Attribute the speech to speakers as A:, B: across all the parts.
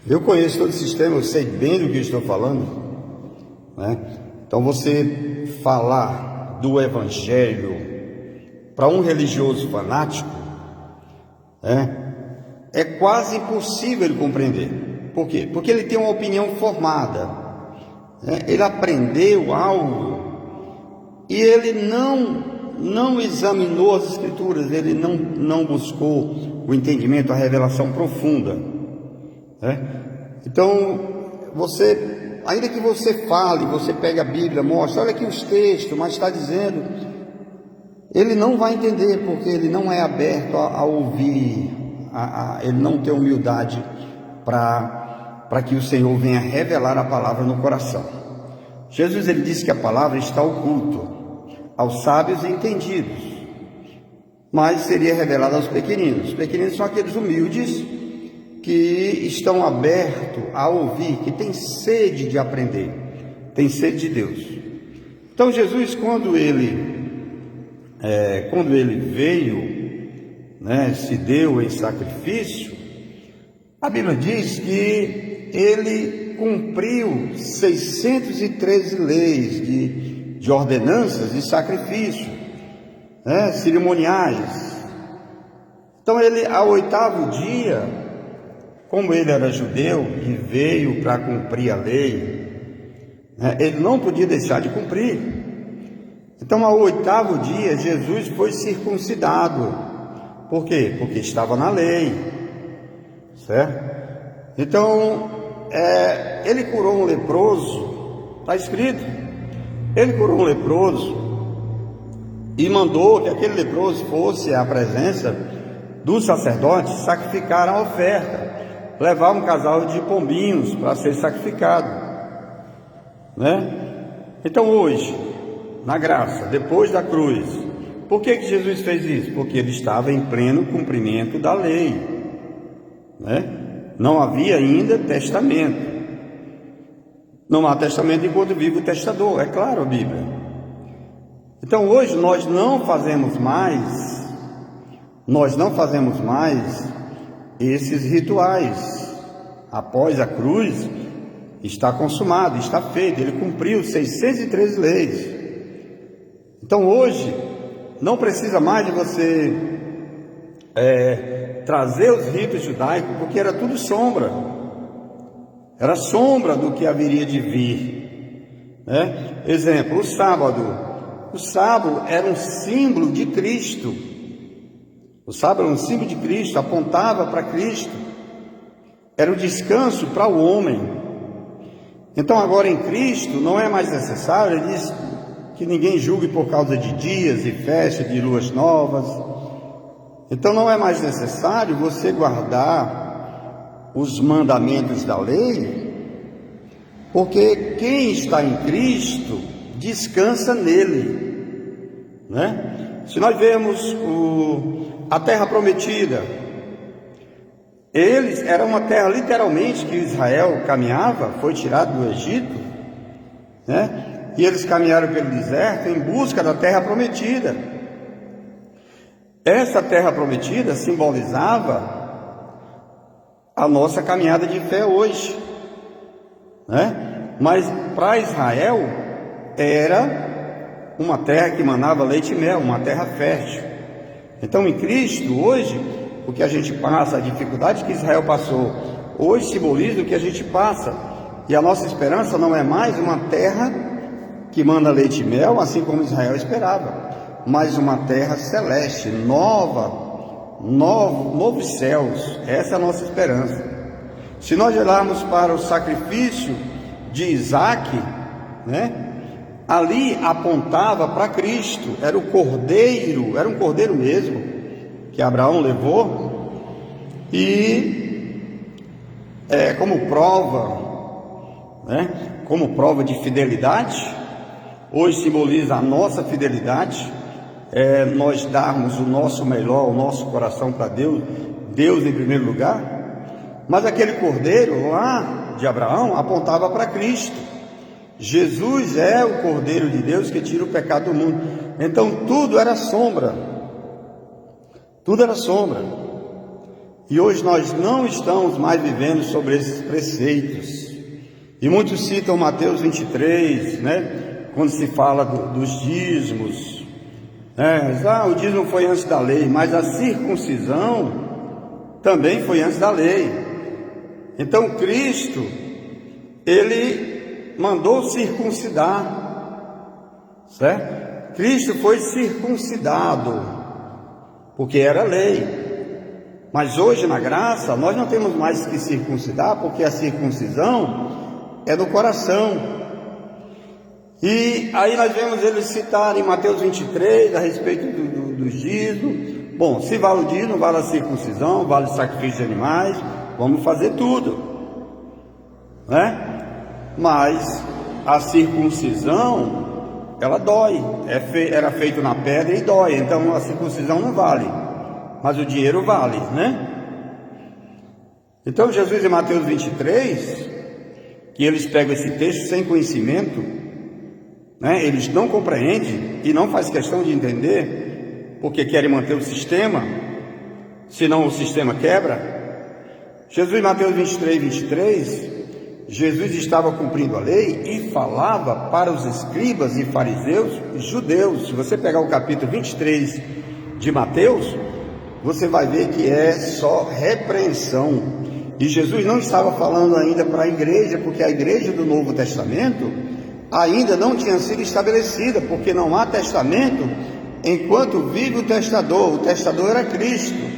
A: Eu conheço todo o sistema, eu sei bem do que eu estou falando, né? Então você falar do Evangelho para um religioso fanático, né, é quase impossível ele compreender. Por quê? Porque ele tem uma opinião formada, né? Ele aprendeu algo e ele não examinou as Escrituras, ele não buscou o entendimento, a revelação profunda, né? Então, ainda que você fale, você pegue a Bíblia, mostre, olha aqui os textos, mas está dizendo, ele não vai entender, porque ele não é aberto a ouvir, ele não tem humildade para que o Senhor venha revelar a palavra no coração. Jesus, ele disse que a palavra está oculta aos sábios e entendidos, mas seria revelada aos pequeninos. Os pequeninos são aqueles humildes que estão abertos a ouvir, que têm sede de aprender, têm sede de Deus. Então Jesus, quando ele veio, né, se deu em sacrifício, a Bíblia diz que ele cumpriu 613 leis de ordenanças de sacrifício, né, cerimoniais. Então ele, ao 8º dia, como ele era judeu e veio para cumprir a lei, né, ele não podia deixar de cumprir. Então, ao 8º dia, Jesus foi circuncidado. Por quê? Porque estava na lei, certo? Então, ele curou um leproso, está escrito, ele curou um leproso e mandou que aquele leproso fosse à presença dos sacerdotes sacrificar a oferta, levar um casal de pombinhos para ser sacrificado, né? Então hoje, na graça, depois da cruz, por que Jesus fez isso? Porque ele estava em pleno cumprimento da lei, né? Não havia ainda testamento. Não há testamento enquanto vive o testador, é claro a Bíblia. Então hoje nós não fazemos mais esses rituais. Após a cruz, está consumado, está feito, ele cumpriu 613 leis. Então hoje, não precisa mais de você trazer os ritos judaicos, porque era tudo sombra, era sombra do que haveria de vir, né? Exemplo, o sábado era um símbolo de Cristo. O sábado era um símbolo de Cristo, apontava para Cristo, era o descanso para o homem. Então agora em Cristo não é mais necessário, ele diz que ninguém julgue por causa de dias e festas, de luas novas. Então não é mais necessário você guardar os mandamentos da lei, porque quem está em Cristo descansa nele, né? Se nós vemos a terra prometida, era uma terra literalmente que Israel caminhava, foi tirado do Egito, né? E eles caminharam pelo deserto em busca da terra prometida. Essa terra prometida simbolizava a nossa caminhada de fé hoje, né? Mas para Israel era uma terra que manava leite e mel, uma terra fértil. Então em Cristo hoje, o que a gente passa, a dificuldade que Israel passou, hoje simboliza o que a gente passa. E a nossa esperança não é mais uma terra que manda leite e mel, assim como Israel esperava, mas uma terra celeste, novos céus. Essa é a nossa esperança. Se nós olharmos para o sacrifício de Isaac, né, ali apontava para Cristo, era um cordeiro mesmo, que Abraão levou, e como prova, né, como prova de fidelidade. Hoje simboliza a nossa fidelidade, nós darmos o nosso melhor, o nosso coração para Deus em primeiro lugar. Mas aquele cordeiro lá de Abraão apontava para Cristo. Jesus é o Cordeiro de Deus que tira o pecado do mundo. Então tudo era sombra. E hoje nós não estamos mais vivendo sobre esses preceitos. E muitos citam Mateus 23, né? Quando se fala dos dízimos. O dízimo foi antes da lei, mas a circuncisão também foi antes da lei. Então Cristo, Ele mandou circuncidar, certo? Cristo foi circuncidado, porque era lei. Mas hoje na graça, nós não temos mais que circuncidar, porque a circuncisão é no coração. E aí nós vemos eles citarem em Mateus 23 a respeito do dízimo. Bom, se vale o dízimo, vale a circuncisão, vale o sacrifício de animais, vamos fazer tudo, né? Mas a circuncisão, ela dói, era feito na pedra e dói, então a circuncisão não vale, mas o dinheiro vale, né? Então Jesus em Mateus 23, que eles pegam esse texto sem conhecimento, né? Eles não compreendem e não faz questão de entender, porque querem manter o sistema, senão o sistema quebra. Jesus em Mateus 23, Jesus estava cumprindo a lei e falava para os escribas e fariseus judeus. Se você pegar o capítulo 23 de Mateus, você vai ver que é só repreensão. E Jesus não estava falando ainda para a igreja, porque a igreja do Novo Testamento ainda não tinha sido estabelecida, porque não há testamento enquanto vive o testador era Cristo.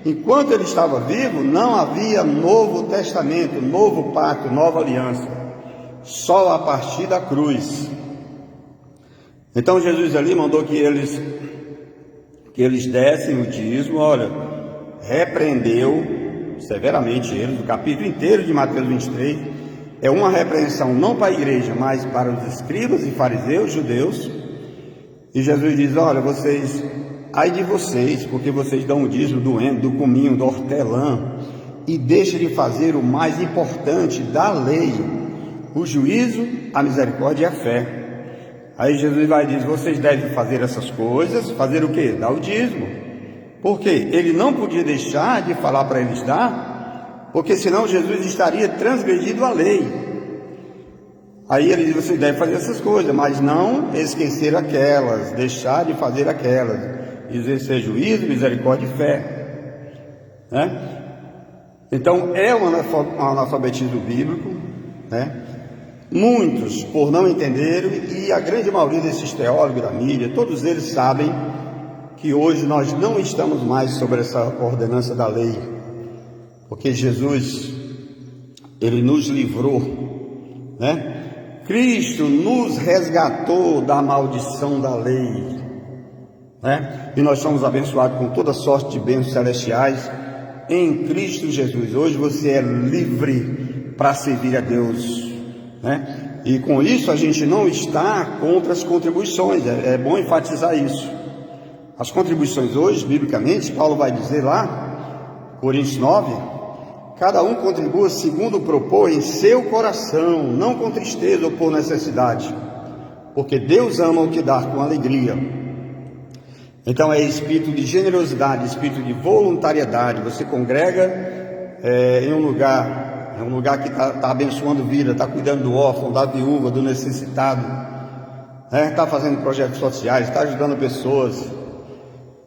A: Enquanto ele estava vivo, não havia Novo Testamento, novo pacto, nova aliança, só a partir da cruz. Então Jesus ali mandou que eles dessem o dízimo. Olha, repreendeu severamente eles. O capítulo inteiro de Mateus 23 é uma repreensão não para a igreja, mas para os escribas e fariseus, judeus. E Jesus diz: olha, ai de vocês, porque vocês dão o dízimo do endo, do cominho, do hortelã, e deixam de fazer o mais importante da lei, o juízo, a misericórdia e a fé. Aí Jesus vai dizer: vocês devem fazer essas coisas. Fazer o quê? Dar o dízimo. Por quê? Ele não podia deixar de falar para eles dar, porque senão Jesus estaria transgredindo a lei. Aí ele diz: vocês devem fazer essas coisas, mas não esquecer aquelas, deixar de fazer aquelas, exercer juízo, misericórdia e fé, né? Então é um analfabetismo bíblico, né? Muitos, por não entenderem, e a grande maioria desses teólogos da mídia, todos eles sabem que hoje nós não estamos mais sobre essa ordenança da lei, porque Jesus, ele nos livrou, né? Cristo nos resgatou da maldição da lei, né? E nós somos abençoados com toda sorte de bênçãos celestiais em Cristo Jesus. Hoje você é livre para servir a Deus, né? E com isso a gente não está contra as contribuições. É bom enfatizar isso. As contribuições hoje, biblicamente, Paulo vai dizer lá, Coríntios 9, cada um contribua segundo propõe em seu coração, não com tristeza ou por necessidade, porque Deus ama o que dá com alegria. Então é espírito de generosidade, espírito de voluntariedade. Você congrega em um lugar que está abençoando vida, está cuidando do órfão, da viúva, do necessitado, está fazendo projetos sociais, está ajudando pessoas.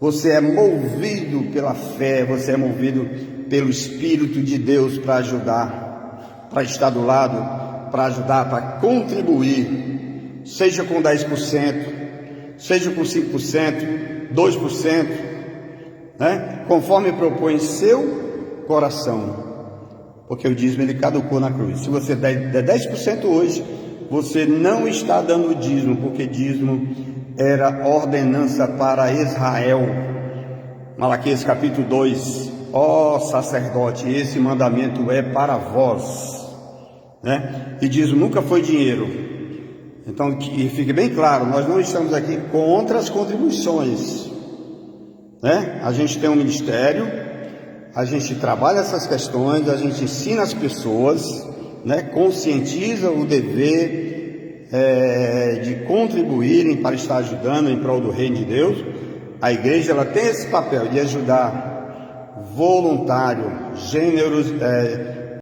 A: Você é movido pela fé, você é movido pelo Espírito de Deus para ajudar, para estar do lado, para ajudar, para contribuir, seja com 10%, seja com 5%, 2%, né? Conforme propõe seu coração, porque o dízimo ele caducou na cruz. Se você der 10% hoje, você não está dando o dízimo, porque dízimo era ordenança para Israel. Malaquias capítulo 2, ó sacerdote, esse mandamento é para vós, né? E dízimo nunca foi dinheiro. Então que fique bem claro, nós não estamos aqui contra as contribuições, né? A gente tem um ministério, a gente trabalha essas questões, a gente ensina as pessoas, né? Conscientiza o dever de contribuírem para estar ajudando em prol do reino de Deus. A igreja ela tem esse papel de ajudar voluntário,